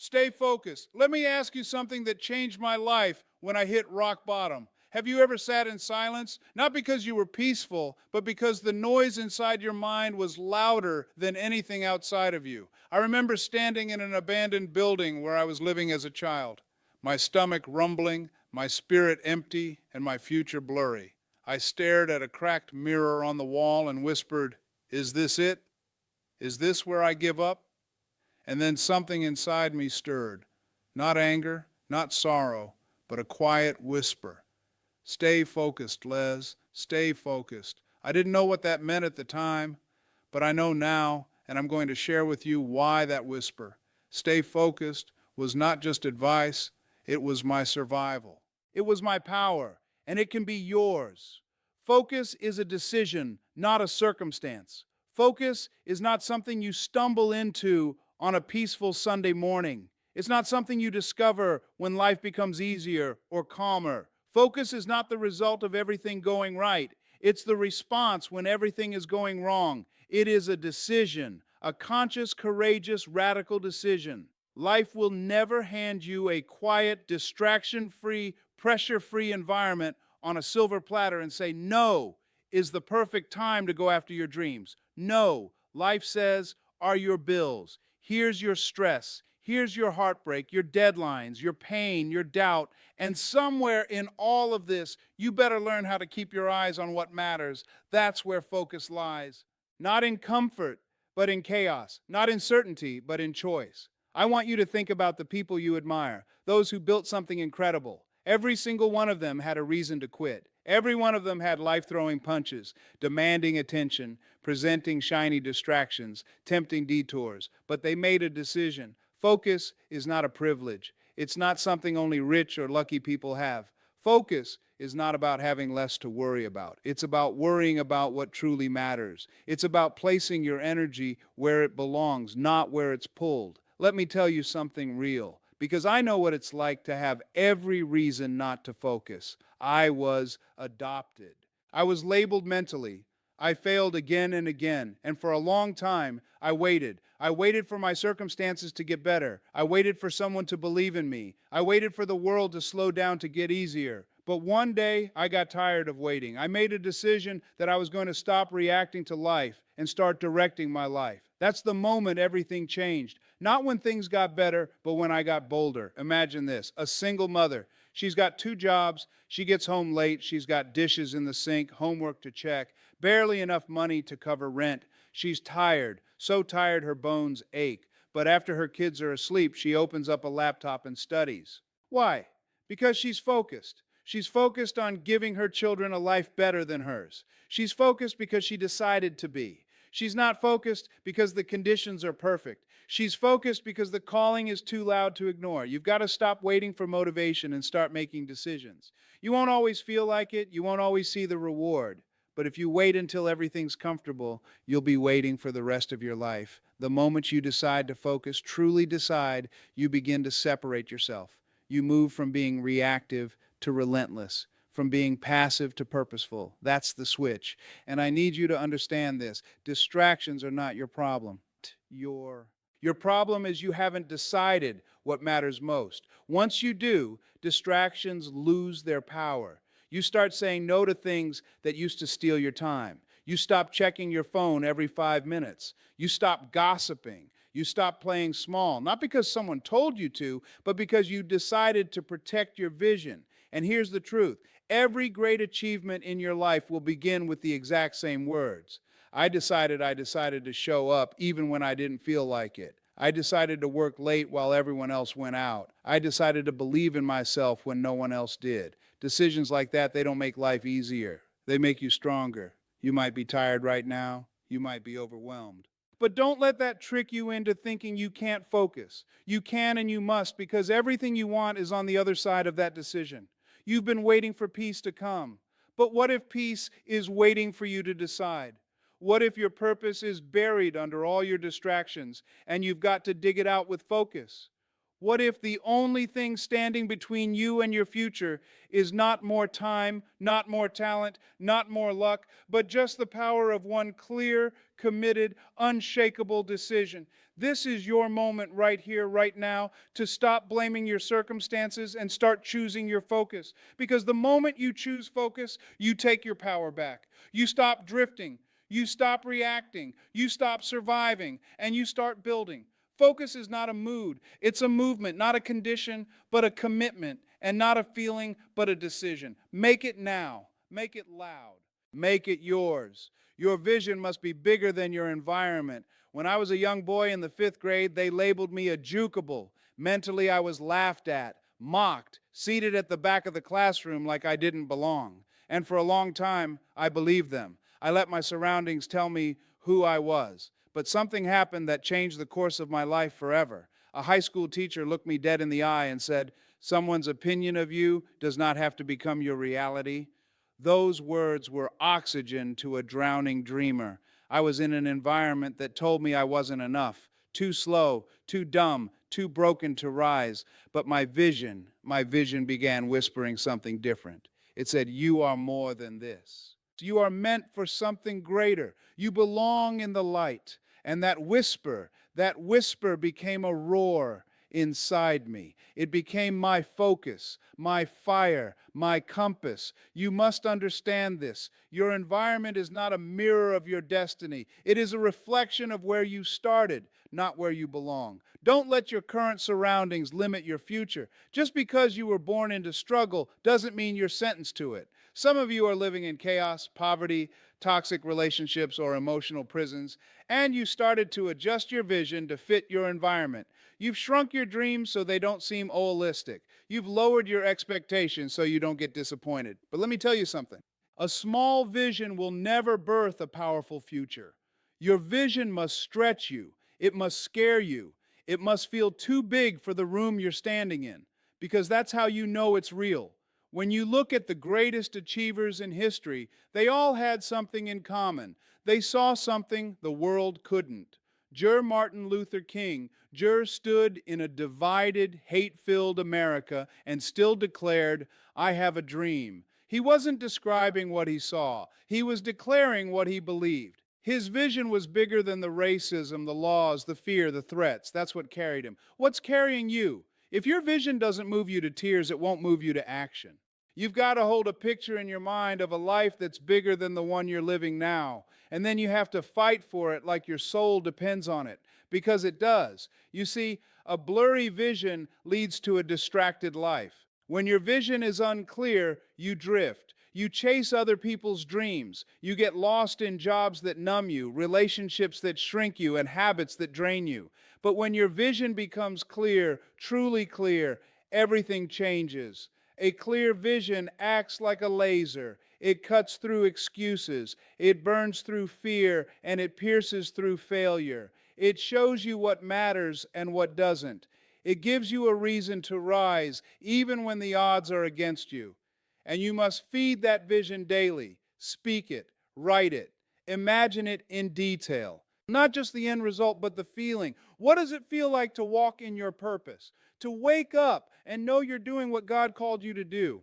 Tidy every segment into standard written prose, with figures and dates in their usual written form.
Stay focused. Let me ask you something that changed my life when I hit rock bottom. Have you ever sat in silence? Not because you were peaceful, but because the noise inside your mind was louder than anything outside of you. I remember standing in an abandoned building where I was living as a child, my stomach rumbling, my spirit empty, and my future blurry. I stared at a cracked mirror on the wall and whispered, "Is this it? Is this where I give up?" And then something inside me stirred. Not anger, not sorrow, but a quiet whisper. Stay focused, Les. Stay focused. I didn't know what that meant at the time, but I know now, and I'm going to share with you why that whisper. Stay focused was not just advice, it was my survival. It was my power, and it can be yours. Focus is a decision, not a circumstance. Focus is not something you stumble into on a peaceful Sunday morning. It's not something you discover when life becomes easier or calmer. Focus is not the result of everything going right. It's the response when everything is going wrong. It is a decision, a conscious, courageous, radical decision. Life will never hand you a quiet, distraction-free, pressure-free environment on a silver platter and say, "No is the perfect time to go after your dreams." No, life says, "Are your bills. Here's your stress. Here's your heartbreak, your deadlines, your pain, your doubt." And somewhere in all of this, you better learn how to keep your eyes on what matters. That's where focus lies. Not in comfort, but in chaos. Not in certainty, but in choice. I want you to think about the people you admire, those who built something incredible. Every single one of them had a reason to quit. Every one of them had life-throwing punches, demanding attention, presenting shiny distractions, tempting detours. But they made a decision. Focus is not a privilege. It's not something only rich or lucky people have. Focus is not about having less to worry about. It's about worrying about what truly matters. It's about placing your energy where it belongs, not where it's pulled. Let me tell you something real, because I know what it's like to have every reason not to focus. I was adopted. I was labeled mentally. I failed again and again, and for a long time, I waited. I waited for my circumstances to get better. I waited for someone to believe in me. I waited for the world to slow down to get easier. But one day, I got tired of waiting. I made a decision that I was going to stop reacting to life and start directing my life. That's the moment everything changed. Not when things got better, but when I got bolder. Imagine this, a single mother. She's got 2 jobs. She gets home late. She's got dishes in the sink, homework to check, barely enough money to cover rent. She's tired, so tired her bones ache. But after her kids are asleep, she opens up a laptop and studies. Why? Because she's focused. She's focused on giving her children a life better than hers. She's focused because she decided to be. She's not focused because the conditions are perfect. She's focused because the calling is too loud to ignore. You've got to stop waiting for motivation and start making decisions. You won't always feel like it. You won't always see the reward. But if you wait until everything's comfortable, you'll be waiting for the rest of your life. The moment you decide to focus, truly decide, you begin to separate yourself. You move from being reactive to relentless, from being passive to purposeful. That's the switch. And I need you to understand this. Distractions are not your problem. Your problem is you haven't decided what matters most. Once you do, distractions lose their power. You start saying no to things that used to steal your time. You stop checking your phone every 5 minutes. You stop gossiping. You stop playing small, not because someone told you to, but because you decided to protect your vision. And here's the truth. Every great achievement in your life will begin with the exact same words. I decided to show up even when I didn't feel like it. I decided to work late while everyone else went out. I decided to believe in myself when no one else did. Decisions like that, they don't make life easier. They make you stronger. You might be tired right now. You might be overwhelmed. But don't let that trick you into thinking you can't focus. You can and you must, because everything you want is on the other side of that decision. You've been waiting for peace to come. But what if peace is waiting for you to decide? What if your purpose is buried under all your distractions and you've got to dig it out with focus? What if the only thing standing between you and your future is not more time, not more talent, not more luck, but just the power of one clear, committed, unshakable decision? This is your moment right here, right now, to stop blaming your circumstances and start choosing your focus. Because the moment you choose focus, you take your power back. You stop drifting. You stop reacting. You stop surviving. And you start building. Focus is not a mood. It's a movement, not a condition, but a commitment. And not a feeling, but a decision. Make it now. Make it loud. Make it yours. Your vision must be bigger than your environment. When I was a young boy in the 5th grade, they labeled me a jukable. Mentally, I was laughed at, mocked, seated at the back of the classroom like I didn't belong. And for a long time, I believed them. I let my surroundings tell me who I was. But something happened that changed the course of my life forever. A high school teacher looked me dead in the eye and said, "Someone's opinion of you does not have to become your reality." Those words were oxygen to a drowning dreamer. I was in an environment that told me I wasn't enough, too slow, too dumb, too broken to rise. But my vision began whispering something different. It said, "You are more than this. You are meant for something greater. You belong in the light." And that whisper became a roar inside me. It became my focus, my fire, my compass. You must understand this. Your environment is not a mirror of your destiny. It is a reflection of where you started, not where you belong. Don't let your current surroundings limit your future. Just because you were born into struggle doesn't mean you're sentenced to it. Some of you are living in chaos, poverty, toxic relationships, or emotional prisons, and you started to adjust your vision to fit your environment. You've shrunk your dreams so they don't seem holistic. You've lowered your expectations so you don't get disappointed. But let me tell you something. A small vision will never birth a powerful future. Your vision must stretch you. It must scare you. It must feel too big for the room you're standing in, because that's how you know it's real. When you look at the greatest achievers in history, they all had something in common. They saw something the world couldn't. Martin Luther King stood in a divided, hate-filled America and still declared, "I have a dream." He wasn't describing what he saw. He was declaring what he believed. His vision was bigger than the racism, the laws, the fear, the threats. That's what carried him. What's carrying you? If your vision doesn't move you to tears, it won't move you to action. You've got to hold a picture in your mind of a life that's bigger than the one you're living now. And then you have to fight for it like your soul depends on it, because it does. You see, a blurry vision leads to a distracted life. When your vision is unclear, you drift. You chase other people's dreams. You get lost in jobs that numb you, relationships that shrink you, and habits that drain you. But when your vision becomes clear, truly clear, everything changes. A clear vision acts like a laser. It cuts through excuses. It burns through fear, and it pierces through failure. It shows you what matters and what doesn't. It gives you a reason to rise, even when the odds are against you. And you must feed that vision daily. Speak it, write it, imagine it in detail. Not just the end result, but the feeling. What does it feel like to walk in your purpose? To wake up and know you're doing what God called you to do.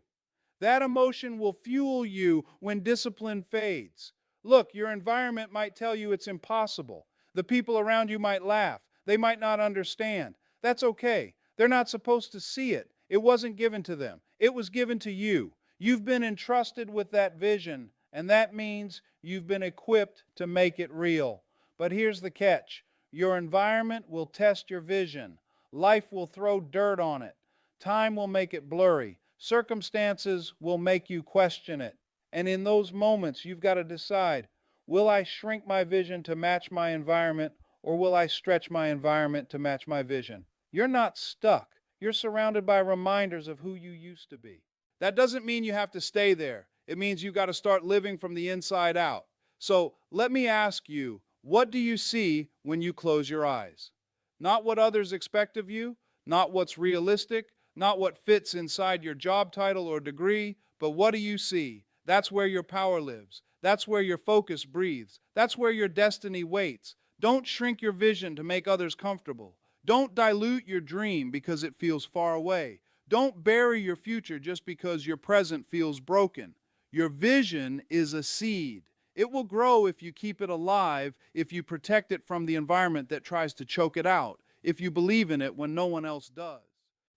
That emotion will fuel you when discipline fades. Look, your environment might tell you it's impossible. The people around you might laugh. They might not understand. That's okay. They're not supposed to see it. It wasn't given to them. It was given to you. You've been entrusted with that vision, and that means you've been equipped to make it real. But here's the catch. Your environment will test your vision. Life will throw dirt on it. Time will make it blurry. Circumstances will make you question it. And in those moments, you've got to decide, will I shrink my vision to match my environment, or will I stretch my environment to match my vision? You're not stuck. You're surrounded by reminders of who you used to be. That doesn't mean you have to stay there. It means you've got to start living from the inside out. So let me ask you, what do you see when you close your eyes? Not what others expect of you, not what's realistic, not what fits inside your job title or degree, but what do you see? That's where your power lives. That's where your focus breathes. That's where your destiny waits. Don't shrink your vision to make others comfortable. Don't dilute your dream because it feels far away. Don't bury your future just because your present feels broken. Your vision is a seed. It will grow if you keep it alive, if you protect it from the environment that tries to choke it out, if you believe in it when no one else does.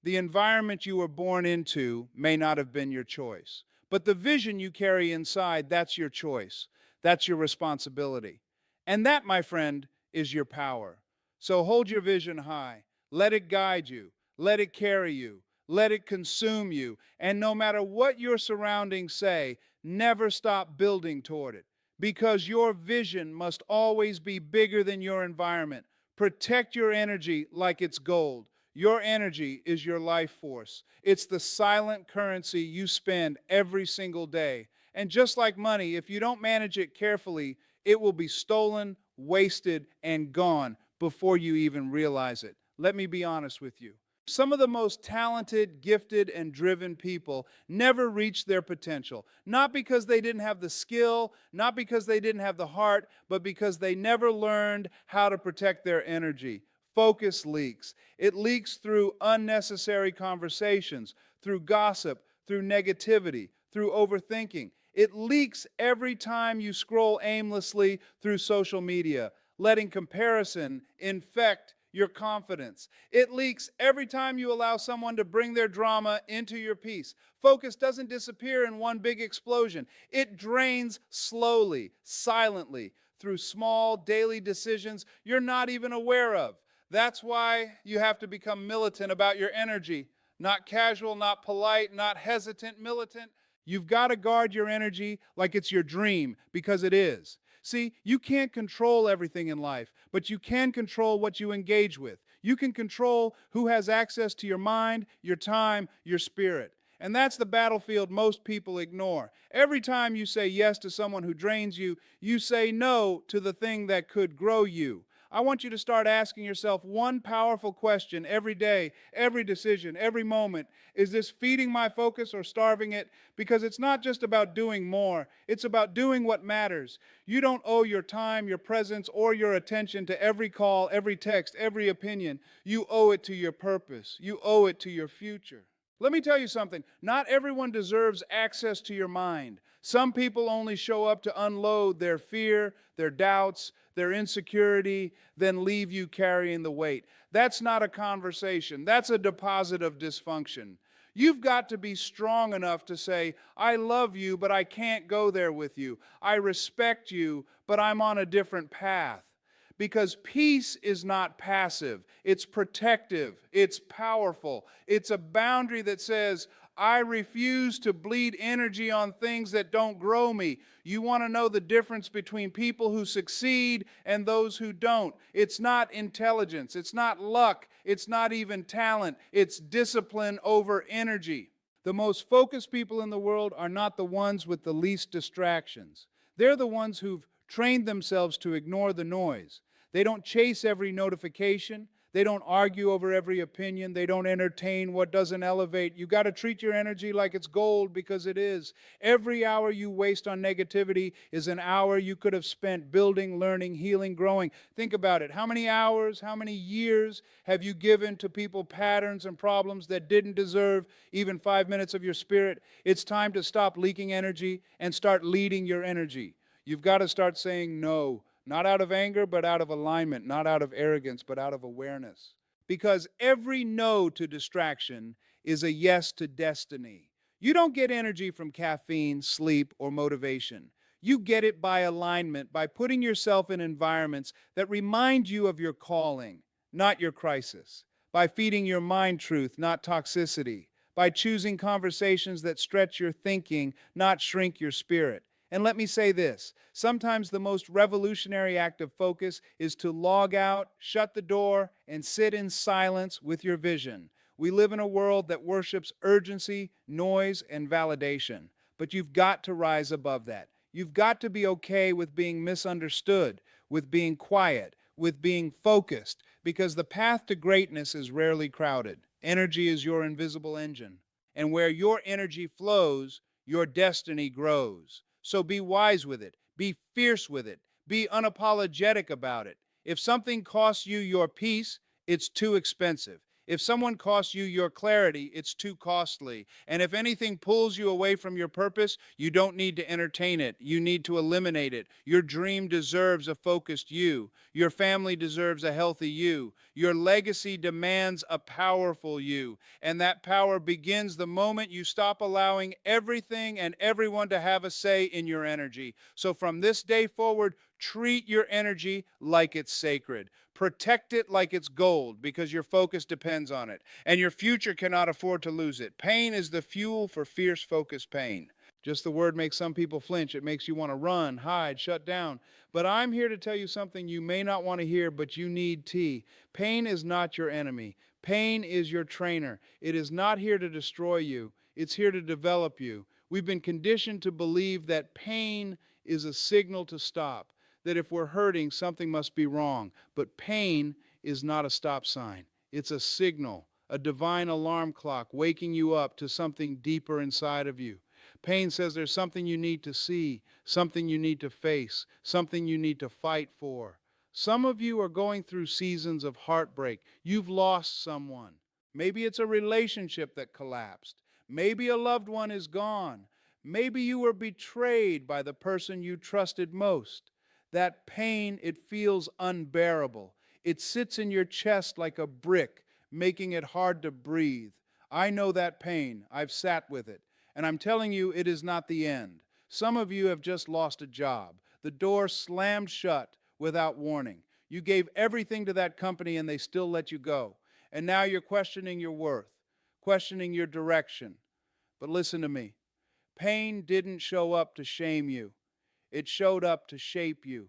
The environment you were born into may not have been your choice, but the vision you carry inside, that's your choice. That's your responsibility. And that, my friend, is your power. So hold your vision high. Let it guide you. Let it carry you. Let it consume you. And no matter what your surroundings say, never stop building toward it. Because your vision must always be bigger than your environment. Protect your energy like it's gold. Your energy is your life force. It's the silent currency you spend every single day. And just like money, if you don't manage it carefully, it will be stolen, wasted, and gone before you even realize it. Let me be honest with you. Some of the most talented, gifted, and driven people never reached their potential. Not because they didn't have the skill, not because they didn't have the heart, but because they never learned how to protect their energy. Focus leaks. It leaks through unnecessary conversations, through gossip, through negativity, through overthinking. It leaks every time you scroll aimlessly through social media, letting comparison infect your confidence. It leaks every time you allow someone to bring their drama into your peace. Focus doesn't disappear in one big explosion. It drains slowly, silently, through small daily decisions you're not even aware of. That's why you have to become militant about your energy. Not casual, not polite, not hesitant, militant. You've got to guard your energy like it's your dream, because it is. See, you can't control everything in life, but you can control what you engage with. You can control who has access to your mind, your time, your spirit. And that's the battlefield most people ignore. Every time you say yes to someone who drains you, you say no to the thing that could grow you. I want you to start asking yourself one powerful question every day, every decision, every moment. Is this feeding my focus or starving it? Because it's not just about doing more, it's about doing what matters. You don't owe your time, your presence, or your attention to every call, every text, every opinion. You owe it to your purpose. You owe it to your future. Let me tell you something. Not everyone deserves access to your mind. Some people only show up to unload their fear, their doubts, their insecurity, then leave you carrying the weight. That's not a conversation. That's a deposit of dysfunction. You've got to be strong enough to say, I love you, but I can't go there with you. I respect you, but I'm on a different path. Because peace is not passive, it's protective, it's powerful. It's a boundary that says, I refuse to bleed energy on things that don't grow me. You want to know the difference between people who succeed and those who don't. It's not intelligence, it's not luck, it's not even talent, it's discipline over energy. The most focused people in the world are not the ones with the least distractions. They're the ones who've trained themselves to ignore the noise. They don't chase every notification. They don't argue over every opinion. They don't entertain what doesn't elevate. You got to treat your energy like it's gold, because it is. Every hour you waste on negativity is an hour you could have spent building, learning, healing, growing. Think about it. How many hours, how many years have you given to people patterns and problems that didn't deserve even 5 minutes of your spirit? It's time to stop leaking energy and start leading your energy. You've got to start saying no. Not out of anger, but out of alignment. Not out of arrogance, but out of awareness. Because every no to distraction is a yes to destiny. You don't get energy from caffeine, sleep, or motivation. You get it by alignment, by putting yourself in environments that remind you of your calling, not your crisis. By feeding your mind truth, not toxicity. By choosing conversations that stretch your thinking, not shrink your spirit. And let me say this, sometimes the most revolutionary act of focus is to log out, shut the door, and sit in silence with your vision. We live in a world that worships urgency, noise, and validation. But you've got to rise above that. You've got to be okay with being misunderstood, with being quiet, with being focused, because the path to greatness is rarely crowded. Energy is your invisible engine. And where your energy flows, your destiny grows. So be wise with it. Be fierce with it. Be unapologetic about it. If something costs you your peace, it's too expensive. If someone costs you your clarity, it's too costly. And if anything pulls you away from your purpose, you don't need to entertain it. You need to eliminate it. Your dream deserves a focused you. Your family deserves a healthy you. Your legacy demands a powerful you. And that power begins the moment you stop allowing everything and everyone to have a say in your energy. So from this day forward, treat your energy like it's sacred. Protect it like it's gold because your focus depends on it. And your future cannot afford to lose it. Pain is the fuel for fierce focused pain. Just the word makes some people flinch. It makes you want to run, hide, shut down. But I'm here to tell you something you may not want to hear, but you need tea. Pain is not your enemy. Pain is your trainer. It is not here to destroy you. It's here to develop you. We've been conditioned to believe that pain is a signal to stop, that if we're hurting, something must be wrong. But pain is not a stop sign. It's a signal, a divine alarm clock waking you up to something deeper inside of you. Pain says there's something you need to see, something you need to face, something you need to fight for. Some of you are going through seasons of heartbreak. You've lost someone. Maybe it's a relationship that collapsed. Maybe a loved one is gone. Maybe you were betrayed by the person you trusted most. That pain, it feels unbearable. It sits in your chest like a brick, making it hard to breathe. I know that pain. I've sat with it. And I'm telling you, it is not the end. Some of you have just lost a job. The door slammed shut without warning. You gave everything to that company and they still let you go. And now you're questioning your worth, questioning your direction. But listen to me. Pain didn't show up to shame you. It showed up to shape you.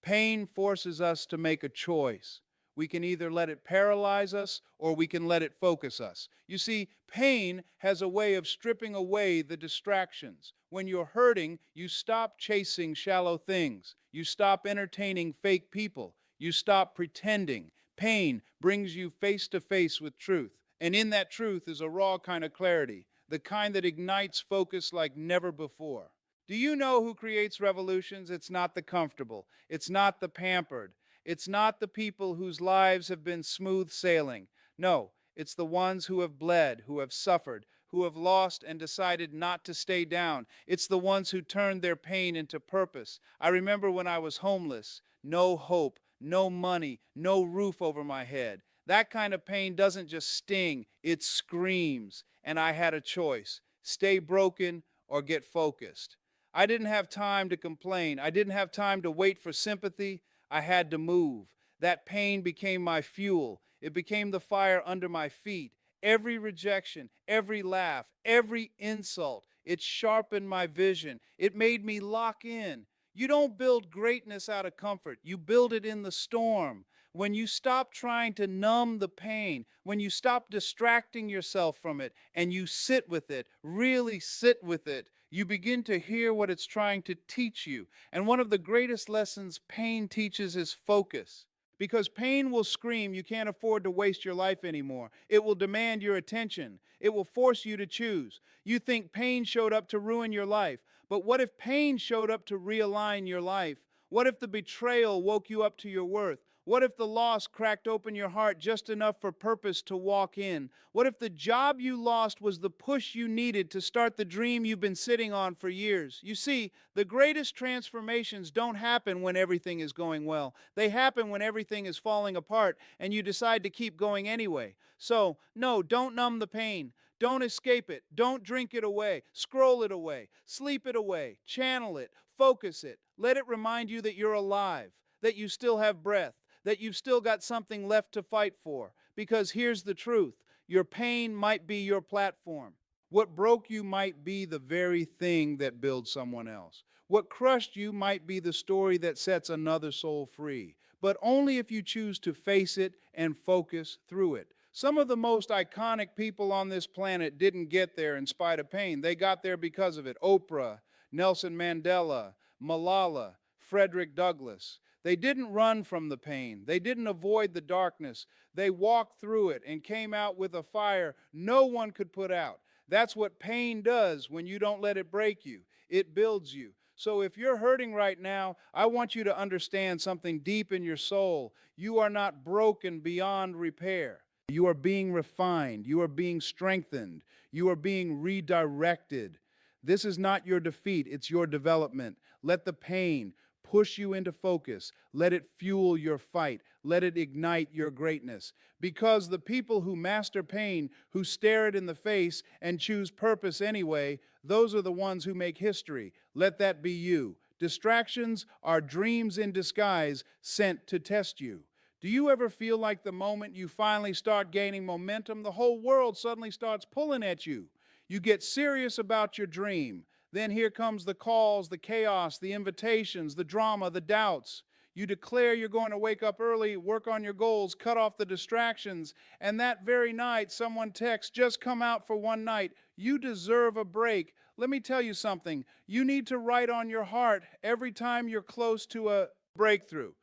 Pain forces us to make a choice. We can either let it paralyze us or we can let it focus us. You see, pain has a way of stripping away the distractions. When you're hurting, you stop chasing shallow things. You stop entertaining fake people. You stop pretending. Pain brings you face to face with truth. And in that truth is a raw kind of clarity, the kind that ignites focus like never before. Do you know who creates revolutions? It's not the comfortable. It's not the pampered. It's not the people whose lives have been smooth sailing. No, it's the ones who have bled, who have suffered, who have lost and decided not to stay down. It's the ones who turned their pain into purpose. I remember when I was homeless, no hope, no money, no roof over my head. That kind of pain doesn't just sting, it screams. And I had a choice: stay broken or get focused. I didn't have time to complain. I didn't have time to wait for sympathy. I had to move. That pain became my fuel. It became the fire under my feet. Every rejection, every laugh, every insult, it sharpened my vision. It made me lock in. You don't build greatness out of comfort. You build it in the storm. When you stop trying to numb the pain, when you stop distracting yourself from it and you sit with it, really sit with it, you begin to hear what it's trying to teach you. And one of the greatest lessons pain teaches is focus. Because pain will scream, you can't afford to waste your life anymore. It will demand your attention. It will force you to choose. You think pain showed up to ruin your life. But what if pain showed up to realign your life? What if the betrayal woke you up to your worth? What if the loss cracked open your heart just enough for purpose to walk in? What if the job you lost was the push you needed to start the dream you've been sitting on for years? You see, the greatest transformations don't happen when everything is going well. They happen when everything is falling apart and you decide to keep going anyway. So, no, don't numb the pain. Don't escape it. Don't drink it away. Scroll it away. Sleep it away. Channel it. Focus it. Let it remind you that you're alive, that you still have breath, that you've still got something left to fight for. Because here's the truth: your pain might be your platform. What broke you might be the very thing that builds someone else. What crushed you might be the story that sets another soul free. But only if you choose to face it and focus through it. Some of the most iconic people on this planet didn't get there in spite of pain. They got there because of it. Oprah, Nelson Mandela, Malala, Frederick Douglass. They didn't run from the pain. They didn't avoid the darkness. They walked through it and came out with a fire no one could put out. That's what pain does when you don't let it break you. It builds you. So if you're hurting right now, I want you to understand something deep in your soul. You are not broken beyond repair. You are being refined. You are being strengthened. You are being redirected. This is not your defeat, it's your development. Let the pain push you into focus. Let it fuel your fight. Let it ignite your greatness. Because the people who master pain, who stare it in the face and choose purpose anyway, those are the ones who make history. Let that be you. Distractions are dreams in disguise sent to test you. Do you ever feel like the moment you finally start gaining momentum, the whole world suddenly starts pulling at you? You get serious about your dream. Then here comes the calls, the chaos, the invitations, the drama, the doubts. You declare you're going to wake up early, work on your goals, cut off the distractions, and that very night someone texts, just come out for one night. You deserve a break. Let me tell you something. You need to write on your heart every time you're close to a breakthrough.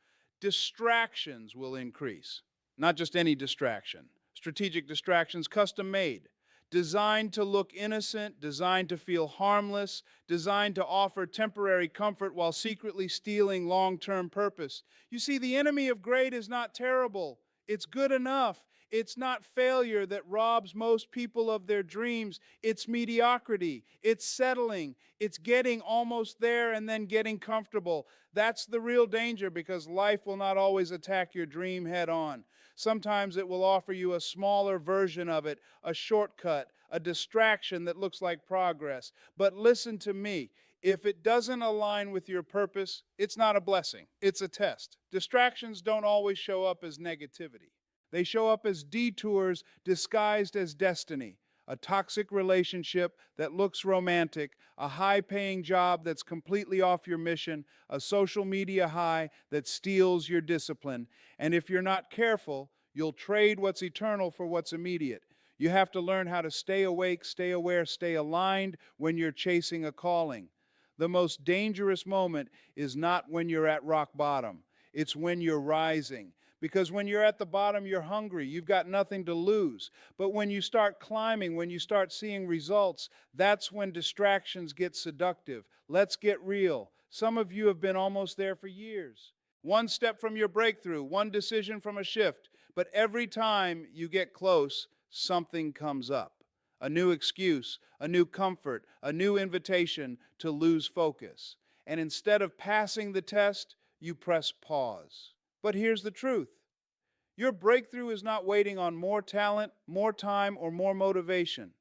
Distractions will increase. Not just any distraction. Strategic distractions, custom made. Designed to look innocent, designed to feel harmless, designed to offer temporary comfort while secretly stealing long term purpose. You see, the enemy of great is not terrible, it's good enough. It's not failure that robs most people of their dreams. It's mediocrity. It's settling. It's getting almost there and then getting comfortable. That's the real danger because life will not always attack your dream head on. Sometimes it will offer you a smaller version of it, a shortcut, a distraction that looks like progress. But listen to me. If it doesn't align with your purpose, it's not a blessing. It's a test. Distractions don't always show up as negativity. They show up as detours disguised as destiny. A toxic relationship that looks romantic, a high-paying job that's completely off your mission, a social media high that steals your discipline. And if you're not careful, you'll trade what's eternal for what's immediate. You have to learn how to stay awake, stay aware, stay aligned when you're chasing a calling. The most dangerous moment is not when you're at rock bottom. It's when you're rising. Because when you're at the bottom, you're hungry. You've got nothing to lose. But when you start climbing, when you start seeing results, that's when distractions get seductive. Let's get real. Some of you have been almost there for years. One step from your breakthrough, one decision from a shift. But every time you get close, something comes up. A new excuse, a new comfort, a new invitation to lose focus. And instead of passing the test, you press pause. But here's the truth. Your breakthrough is not waiting on more talent, more time, or more motivation.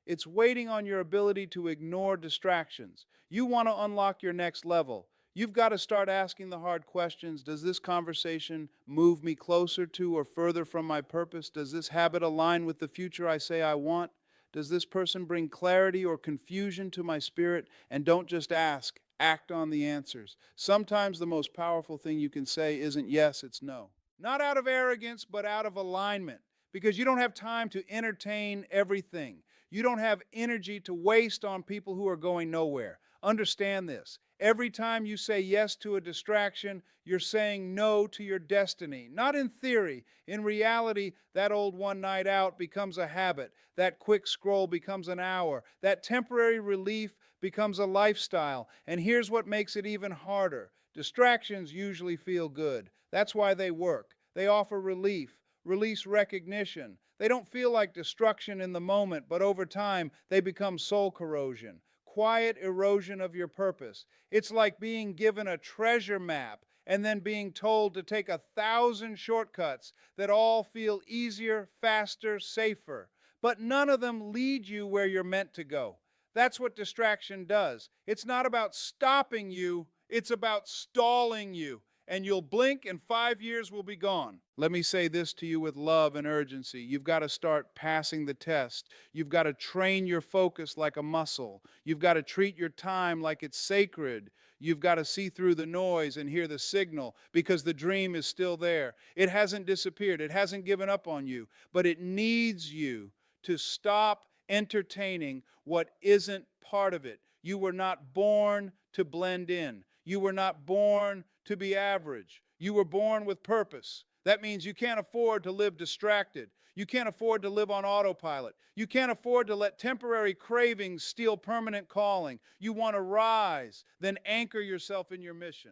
It's waiting on your ability to ignore distractions. You want to unlock your next level. You've got to start asking the hard questions. Does this conversation move me closer to or further from my purpose? Does this habit align with the future I say I want? Does this person bring clarity or confusion to my spirit? And don't just ask, act on the answers. Sometimes the most powerful thing you can say isn't yes, it's no. Not out of arrogance, but out of alignment. Because you don't have time to entertain everything. You don't have energy to waste on people who are going nowhere. Understand this. Every time you say yes to a distraction, you're saying no to your destiny. Not in theory. In reality, that old one night out becomes a habit. That quick scroll becomes an hour. That temporary relief becomes a lifestyle. And here's what makes it even harder. Distractions usually feel good. That's why they work. They offer relief, release recognition. They don't feel like destruction in the moment, but over time, they become soul corrosion. Quiet erosion of your purpose. It's like being given a treasure map and then being told to take 1,000 shortcuts that all feel easier, faster, safer. But none of them lead you where you're meant to go. That's what distraction does. It's not about stopping you, it's about stalling you. And you'll blink and 5 years will be gone. Let me say this to you with love and urgency. You've got to start passing the test. You've got to train your focus like a muscle. You've got to treat your time like it's sacred. You've got to see through the noise and hear the signal because the dream is still there. It hasn't disappeared. It hasn't given up on you. But it needs you to stop entertaining what isn't part of it. You were not born to blend in. You were not born to be average. You were born with purpose. That means you can't afford to live distracted. You can't afford to live on autopilot. You can't afford to let temporary cravings steal permanent calling. You want to rise, then anchor yourself in your mission.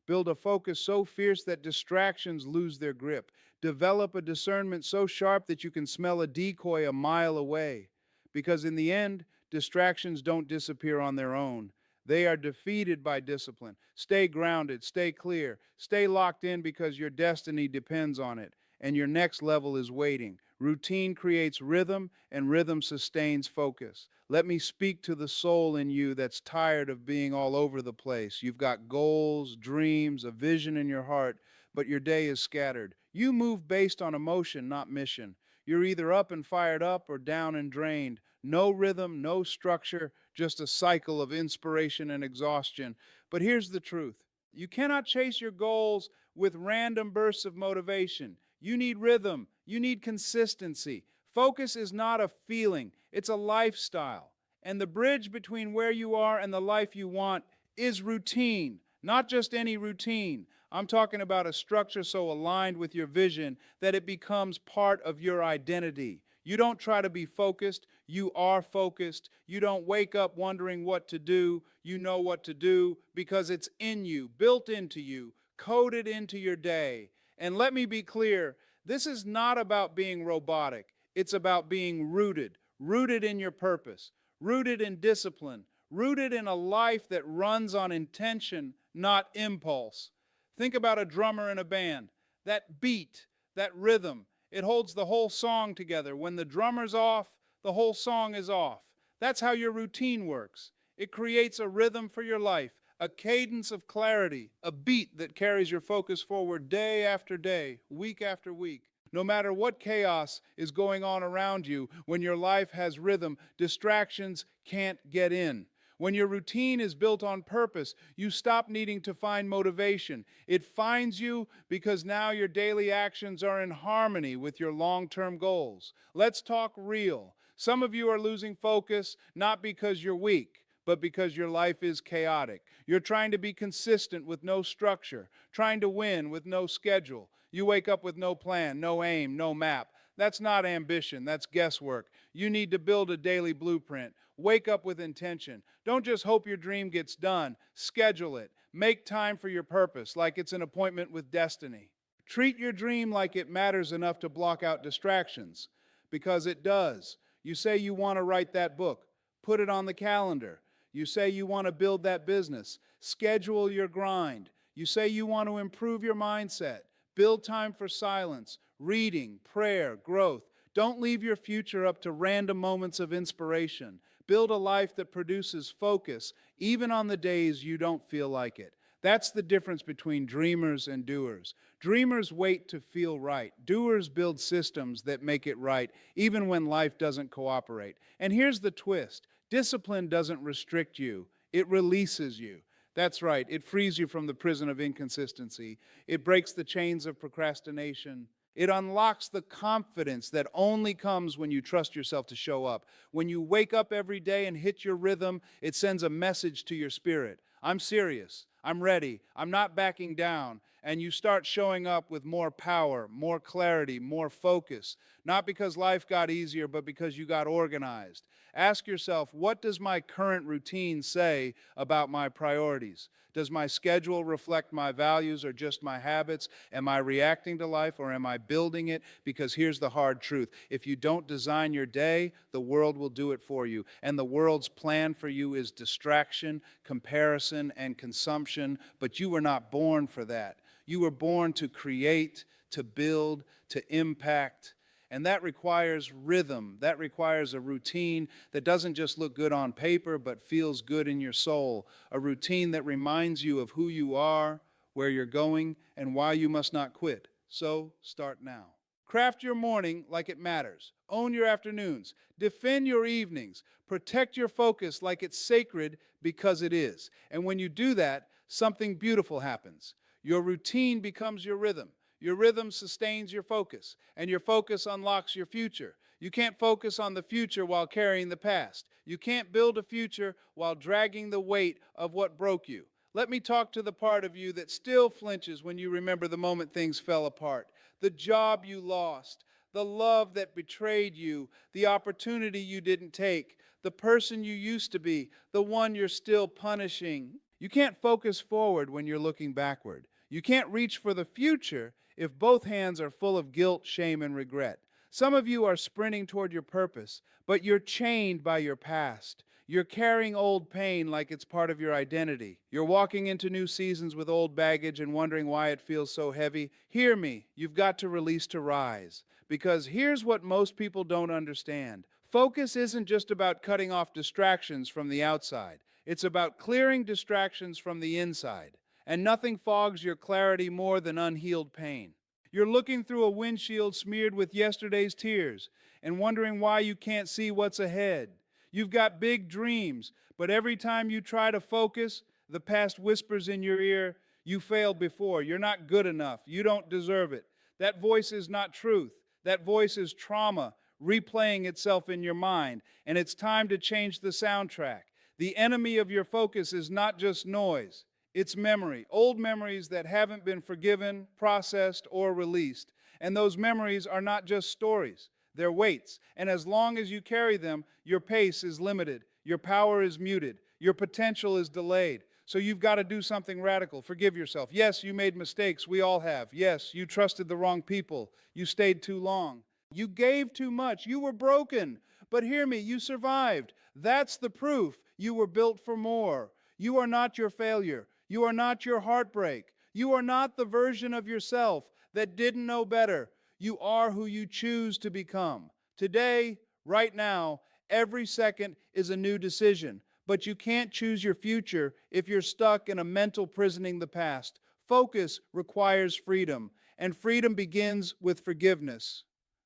Build a focus so fierce that distractions lose their grip. Develop a discernment so sharp that you can smell a decoy a mile away. Because in the end, distractions don't disappear on their own. They are defeated by discipline. Stay grounded, stay clear, stay locked in because your destiny depends on it, and your next level is waiting. Routine creates rhythm, and rhythm sustains focus. Let me speak to the soul in you that's tired of being all over the place. You've got goals, dreams, a vision in your heart, but your day is scattered. You move based on emotion, not mission. You're either up and fired up or down and drained. No rhythm, no structure, just a cycle of inspiration and exhaustion. But here's the truth: you cannot chase your goals with random bursts of motivation. You need rhythm, you need consistency. Focus is not a feeling, it's a lifestyle. And the bridge between where you are and the life you want is routine, not just any routine. I'm talking about a structure so aligned with your vision that it becomes part of your identity. You don't try to be focused, you are focused. You don't wake up wondering what to do, you know what to do because it's in you, built into you, coded into your day. And let me be clear, this is not about being robotic. It's about being rooted, rooted in your purpose, rooted in discipline, rooted in a life that runs on intention, not impulse. Think about a drummer in a band. That beat, that rhythm, it holds the whole song together. When the drummer's off, the whole song is off. That's how your routine works. It creates a rhythm for your life, a cadence of clarity, a beat that carries your focus forward day after day, week after week. No matter what chaos is going on around you, when your life has rhythm, distractions can't get in. When your routine is built on purpose, you stop needing to find motivation. It finds you because now your daily actions are in harmony with your long-term goals. Let's talk real. Some of you are losing focus not because you're weak, but because your life is chaotic. You're trying to be consistent with no structure, trying to win with no schedule. You wake up with no plan, no aim, no map. That's not ambition, that's guesswork. You need to build a daily blueprint. Wake up with intention. Don't just hope your dream gets done. Schedule it. Make time for your purpose like it's an appointment with destiny. Treat your dream like it matters enough to block out distractions, because it does. You say you want to write that book. Put it on the calendar. You say you want to build that business. Schedule your grind. You say you want to improve your mindset. Build time for silence, reading, prayer, growth. Don't leave your future up to random moments of inspiration. Build a life that produces focus, even on the days you don't feel like it. That's the difference between dreamers and doers. Dreamers wait to feel right. Doers build systems that make it right, even when life doesn't cooperate. And here's the twist: discipline doesn't restrict you, it releases you. That's right, it frees you from the prison of inconsistency. It breaks the chains of procrastination. It unlocks the confidence that only comes when you trust yourself to show up. When you wake up every day and hit your rhythm, it sends a message to your spirit. I'm serious. I'm ready. I'm not backing down. And you start showing up with more power, more clarity, more focus. Not because life got easier, but because you got organized. Ask yourself, what does my current routine say about my priorities? Does my schedule reflect my values or just my habits? Am I reacting to life or am I building it? Because here's the hard truth: if you don't design your day, the world will do it for you. And the world's plan for you is distraction, comparison, and consumption. But you were not born for that. You were born to create, to build, to impact. And that requires rhythm. That requires a routine that doesn't just look good on paper, but feels good in your soul. A routine that reminds you of who you are, where you're going, and why you must not quit. So start now. Craft your morning like it matters. Own your afternoons. Defend your evenings. Protect your focus like it's sacred, because it is. And when you do that, something beautiful happens. Your routine becomes your rhythm. Your rhythm sustains your focus, and your focus unlocks your future. You can't focus on the future while carrying the past. You can't build a future while dragging the weight of what broke you. Let me talk to the part of you that still flinches when you remember the moment things fell apart. The job you lost, the love that betrayed you, the opportunity you didn't take, the person you used to be, the one you're still punishing. You can't focus forward when you're looking backward. You can't reach for the future if both hands are full of guilt, shame, and regret. Some of you are sprinting toward your purpose, but you're chained by your past. You're carrying old pain like it's part of your identity. You're walking into new seasons with old baggage and wondering why it feels so heavy. Hear me, you've got to release to rise. Because here's what most people don't understand. Focus isn't just about cutting off distractions from the outside. It's about clearing distractions from the inside. And nothing fogs your clarity more than unhealed pain. You're looking through a windshield smeared with yesterday's tears and wondering why you can't see what's ahead. You've got big dreams, but every time you try to focus, the past whispers in your ear, you failed before, you're not good enough, you don't deserve it. That voice is not truth. That voice is trauma replaying itself in your mind, and it's time to change the soundtrack. The enemy of your focus is not just noise. It's memory, old memories that haven't been forgiven, processed, or released. And those memories are not just stories, they're weights. And as long as you carry them, your pace is limited, your power is muted, your potential is delayed. So you've got to do something radical. Forgive yourself. Yes, you made mistakes. We all have. Yes, you trusted the wrong people. You stayed too long. You gave too much. You were broken. But hear me, you survived. That's the proof you were built for more. You are not your failure. You are not your heartbreak. You are not the version of yourself that didn't know better. You are who you choose to become. Today, right now, every second is a new decision. But you can't choose your future if you're stuck in a mental prisoning the past. Focus requires freedom, and freedom begins with forgiveness.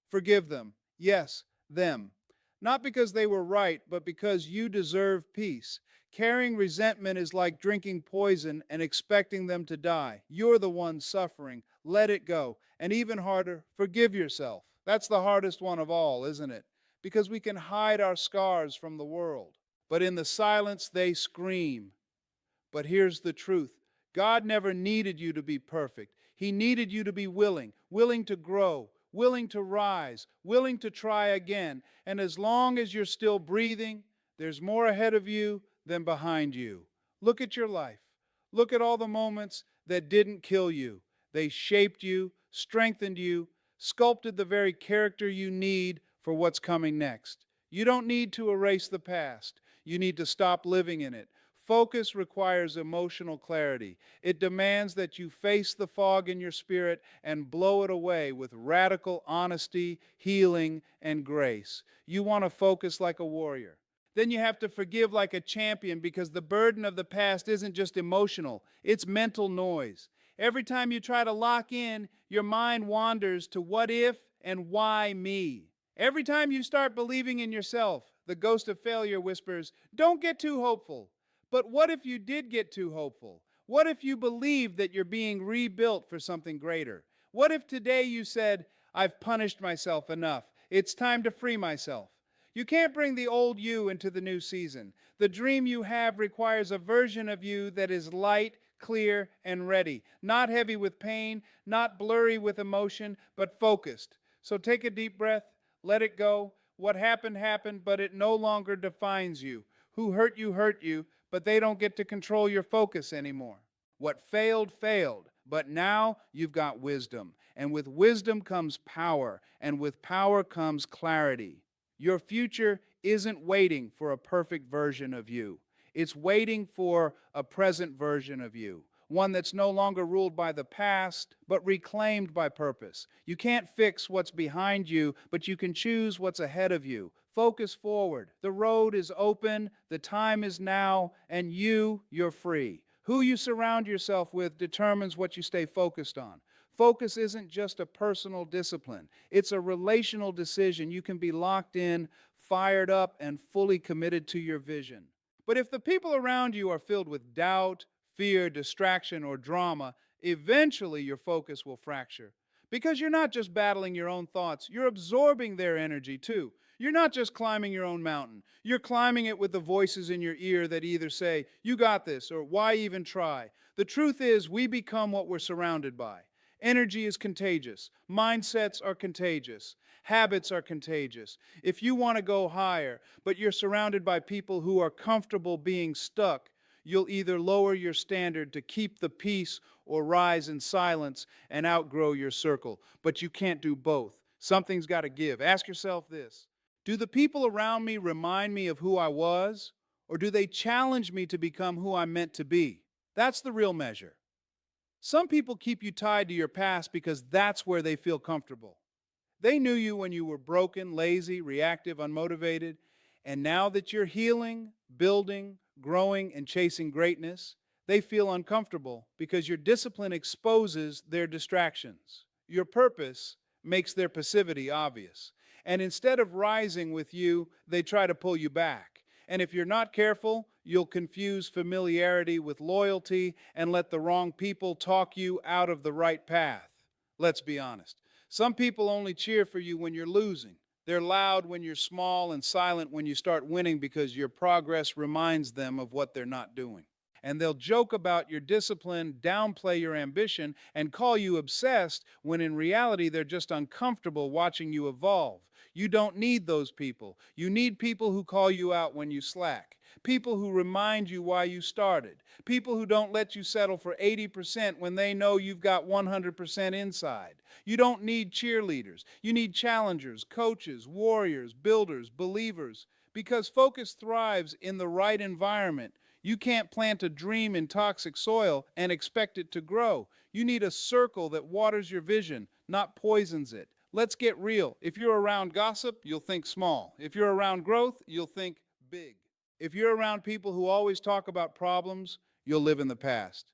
Forgive them. Yes, them. Not because they were right, but because you deserve peace. Carrying resentment is like drinking poison and expecting them to die. You're the one suffering. Let it go. And even harder, forgive yourself. That's the hardest one of all, isn't it? Because we can hide our scars from the world. But in the silence, they scream. But here's the truth. God never needed you to be perfect. He needed you to be willing, willing to grow, willing to rise, willing to try again. And as long as you're still breathing, there's more ahead of you than behind you. Look at your life. Look at all the moments that didn't kill you. They shaped you, strengthened you, sculpted the very character you need for what's coming next. You don't need to erase the past. You need to stop living in it. Focus requires emotional clarity. It demands that you face the fog in your spirit and blow it away with radical honesty, healing, and grace. You want to focus like a warrior. Then you have to forgive like a champion because the burden of the past isn't just emotional, it's mental noise. Every time you try to lock in, your mind wanders to what if and why me. Every time you start believing in yourself, the ghost of failure whispers, don't get too hopeful. But what if you did get too hopeful? What if you believed that you're being rebuilt for something greater? What if today you said, I've punished myself enough. It's time to free myself. You can't bring the old you into the new season. The dream you have requires a version of you that is light, clear, and ready. Not heavy with pain, not blurry with emotion, but focused. So take a deep breath. Let it go. What happened, happened, but it no longer defines you. Who hurt you, but they don't get to control your focus anymore. What failed, failed, but now you've got wisdom. And with wisdom comes power, and with power comes clarity. Your future isn't waiting for a perfect version of you. It's waiting for a present version of you. One that's no longer ruled by the past, but reclaimed by purpose. You can't fix what's behind you, but you can choose what's ahead of you. Focus forward. The road is open, the time is now, and you're free. Who you surround yourself with determines what you stay focused on. Focus isn't just a personal discipline. It's a relational decision. You can be locked in, fired up, and fully committed to your vision. But if the people around you are filled with doubt, fear, distraction, or drama, eventually your focus will fracture. Because you're not just battling your own thoughts, you're absorbing their energy too. You're not just climbing your own mountain. You're climbing it with the voices in your ear that either say, you got this, or why even try? The truth is, we become what we're surrounded by. Energy is contagious. Mindsets are contagious. Habits are contagious. If you want to go higher, but you're surrounded by people who are comfortable being stuck, You'll either lower your standard to keep the peace or rise in silence and outgrow your circle. But you can't do both. Something's got to give. Ask yourself this: do the people around me remind me of who I was, or do they challenge me to become who I'm meant to be? That's the real measure. Some people keep you tied to your past because that's where they feel comfortable. They knew you when you were broken, lazy, reactive, unmotivated, and now that you're healing, building, growing, and chasing greatness, they feel uncomfortable because your discipline exposes their distractions. Your purpose makes their passivity obvious. And instead of rising with you, they try to pull you back. And if you're not careful, you'll confuse familiarity with loyalty and let the wrong people talk you out of the right path. Let's be honest. Some people only cheer for you when you're losing. They're loud when you're small and silent when you start winning because your progress reminds them of what they're not doing. And they'll joke about your discipline, downplay your ambition, and call you obsessed when in reality they're just uncomfortable watching you evolve. You don't need those people. You need people who call you out when you slack. People who remind you why you started. People who don't let you settle for 80% when they know you've got 100% inside. You don't need cheerleaders. You need challengers, coaches, warriors, builders, believers. Because focus thrives in the right environment. You can't plant a dream in toxic soil and expect it to grow. You need a circle that waters your vision, not poisons it. Let's get real. If you're around gossip, you'll think small. If you're around growth, you'll think big. If you're around people who always talk about problems, you'll live in the past.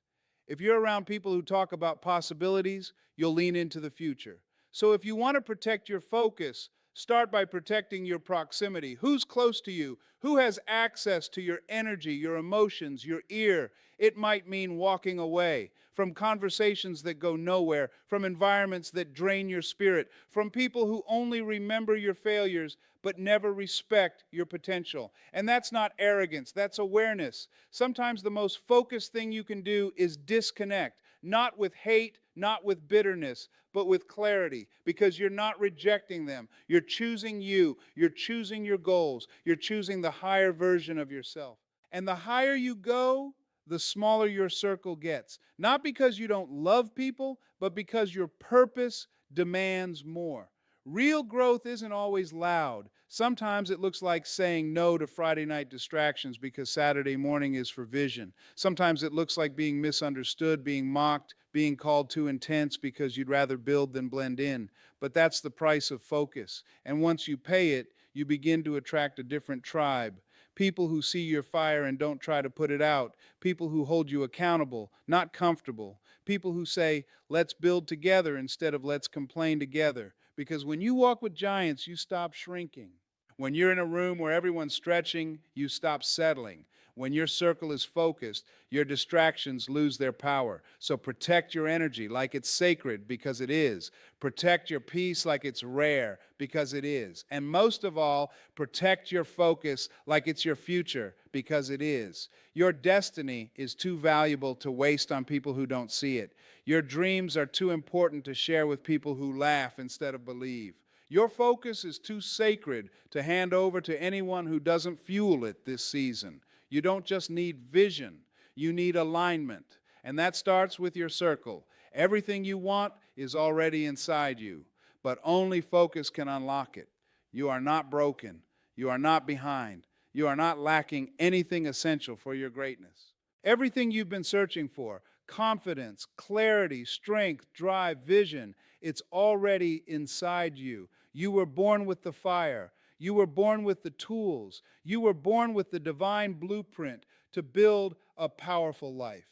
If you're around people who talk about possibilities, you'll lean into the future. So if you want to protect your focus, start by protecting your proximity. Who's close to you? Who has access to your energy, your emotions, your ear? It might mean walking away from conversations that go nowhere, from environments that drain your spirit, from people who only remember your failures but never respect your potential. And that's not arrogance, that's awareness. Sometimes the most focused thing you can do is disconnect, not with hate, not with bitterness, but with clarity, because you're not rejecting them. You're choosing you. You're choosing your goals. You're choosing the higher version of yourself. And the higher you go, the smaller your circle gets. Not because you don't love people, but because your purpose demands more. Real growth isn't always loud. Sometimes it looks like saying no to Friday night distractions because Saturday morning is for vision. Sometimes it looks like being misunderstood, being mocked, being called too intense because you'd rather build than blend in. But that's the price of focus. And once you pay it, you begin to attract a different tribe. People who see your fire and don't try to put it out. People who hold you accountable, not comfortable. People who say, let's build together instead of let's complain together. Because when you walk with giants, you stop shrinking. When you're in a room where everyone's stretching, you stop settling. When your circle is focused, your distractions lose their power. So protect your energy like it's sacred, because it is. Protect your peace like it's rare, because it is. And most of all, protect your focus like it's your future, because it is. Your destiny is too valuable to waste on people who don't see it. Your dreams are too important to share with people who laugh instead of believe. Your focus is too sacred to hand over to anyone who doesn't fuel it this season. You don't just need vision, you need alignment. And that starts with your circle. Everything you want is already inside you, but only focus can unlock it. You are not broken. You are not behind. You are not lacking anything essential for your greatness. Everything you've been searching for, confidence, clarity, strength, drive, vision, it's already inside you. You were born with the fire. You were born with the tools. You were born with the divine blueprint to build a powerful life.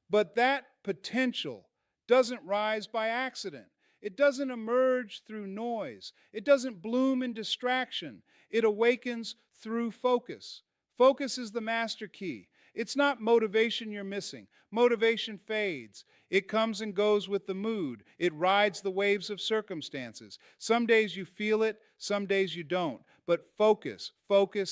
But that potential doesn't rise by accident. It doesn't emerge through noise. It doesn't bloom in distraction. It awakens through focus. Focus is the master key. It's not motivation you're missing. Motivation fades. It comes and goes with the mood. It rides the waves of circumstances. Some days you feel it, some days you don't. But focus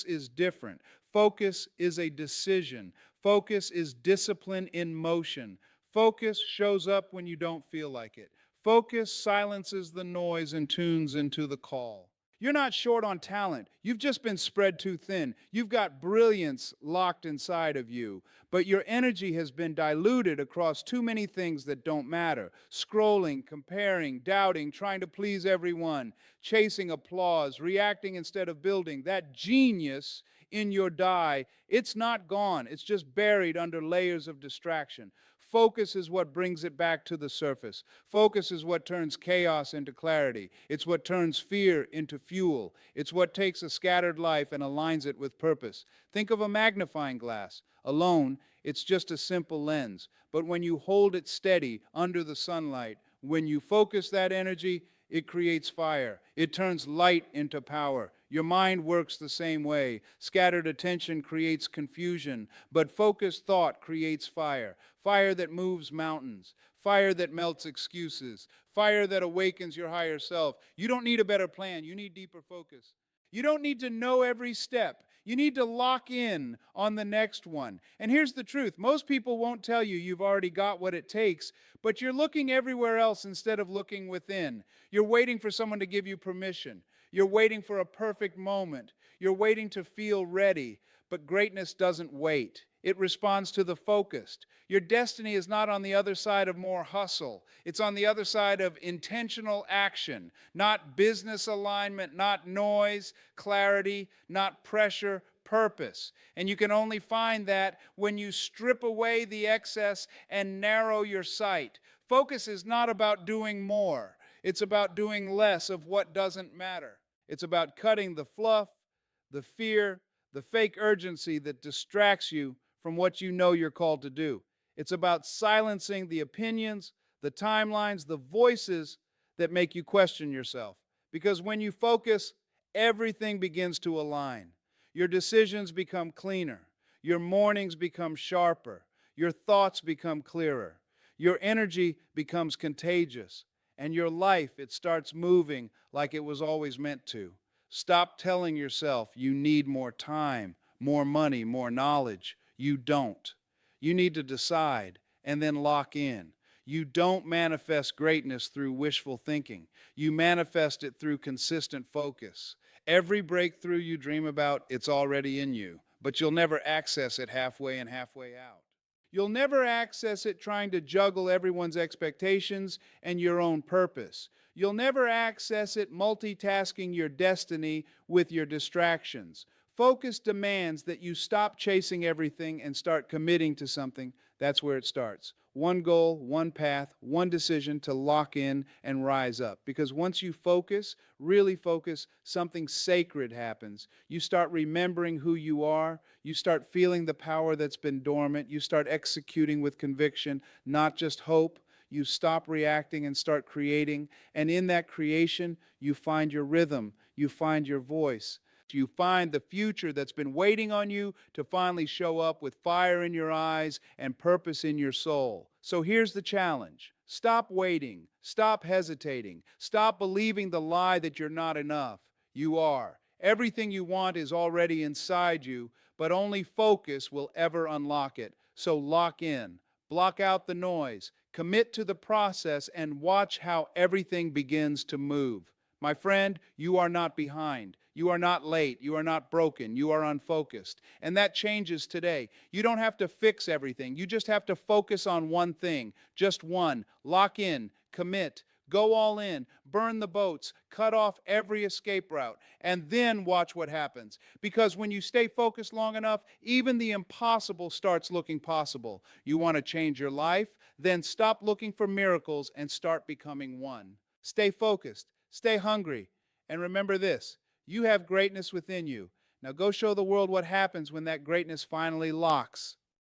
is different. Focus is a decision. Focus is discipline in motion. Focus shows up when you don't feel like it. Focus silences the noise and tunes into the call. You're not short on talent. You've just been spread too thin. You've got brilliance locked inside of you, but your energy has been diluted across too many things that don't matter. Scrolling, comparing, doubting, trying to please everyone, chasing applause, reacting instead of building. That genius in your die, it's not gone. It's just buried under layers of distraction. Focus is what brings it back to the surface. Focus is what turns chaos into clarity. It's what turns fear into fuel. It's what takes a scattered life and aligns it with purpose. Think of a magnifying glass. Alone, it's just a simple lens. But when you hold it steady under the sunlight, when you focus that energy, it creates fire. It turns light into power. Your mind works the same way. Scattered attention creates confusion, but focused thought creates fire. Fire that moves mountains. Fire that melts excuses. Fire that awakens your higher self. You don't need a better plan. You need deeper focus. You don't need to know every step. You need to lock in on the next one. And here's the truth. Most people won't tell you you've already got what it takes, but you're looking everywhere else instead of looking within. You're waiting for someone to give you permission. You're waiting for a perfect moment. You're waiting to feel ready. But greatness doesn't wait. It responds to the focused. Your destiny is not on the other side of more hustle. It's on the other side of intentional action, not business alignment, not noise, clarity, not pressure, purpose. And you can only find that when you strip away the excess and narrow your sight. Focus is not about doing more. It's about doing less of what doesn't matter. It's about cutting the fluff, the fear, the fake urgency that distracts you from what you know you're called to do. It's about silencing the opinions, the timelines, the voices that make you question yourself. Because when you focus, everything begins to align. Your decisions become cleaner. Your mornings become sharper. Your thoughts become clearer. Your energy becomes contagious. And your life, it starts moving like it was always meant to. Stop telling yourself you need more time, more money, more knowledge. You don't. You need to decide and then lock in. You don't manifest greatness through wishful thinking. You manifest it through consistent focus. Every breakthrough you dream about, it's already in you, but you'll never access it halfway and halfway out. You'll never access it trying to juggle everyone's expectations and your own purpose. You'll never access it multitasking your destiny with your distractions. Focus demands that you stop chasing everything and start committing to something. That's where it starts. One goal, one path, one decision to lock in and rise up. Because once you focus, really focus, something sacred happens. You start remembering who you are. You start feeling the power that's been dormant. You start executing with conviction, not just hope. You stop reacting and start creating. And in that creation, you find your rhythm. You find your voice. You find the future that's been waiting on you to finally show up with fire in your eyes and purpose in your soul. So here's the challenge. Stop waiting. Stop hesitating. Stop believing the lie that you're not enough. You are. Everything you want is already inside you, but only focus will ever unlock it. So lock in. Block out the noise. Commit to the process and watch how everything begins to move. My friend, you are not behind. You are not late. You are not broken. You are unfocused. And that changes today. You don't have to fix everything. You just have to focus on one thing. Just one. Lock in. Commit. Go all in. Burn the boats. Cut off every escape route. And then watch what happens. Because when you stay focused long enough, even the impossible starts looking possible. You want to change your life? Then stop looking for miracles and start becoming one. Stay focused. Stay hungry. And remember this, you have greatness within you. Now go show the world what happens when that greatness finally locks.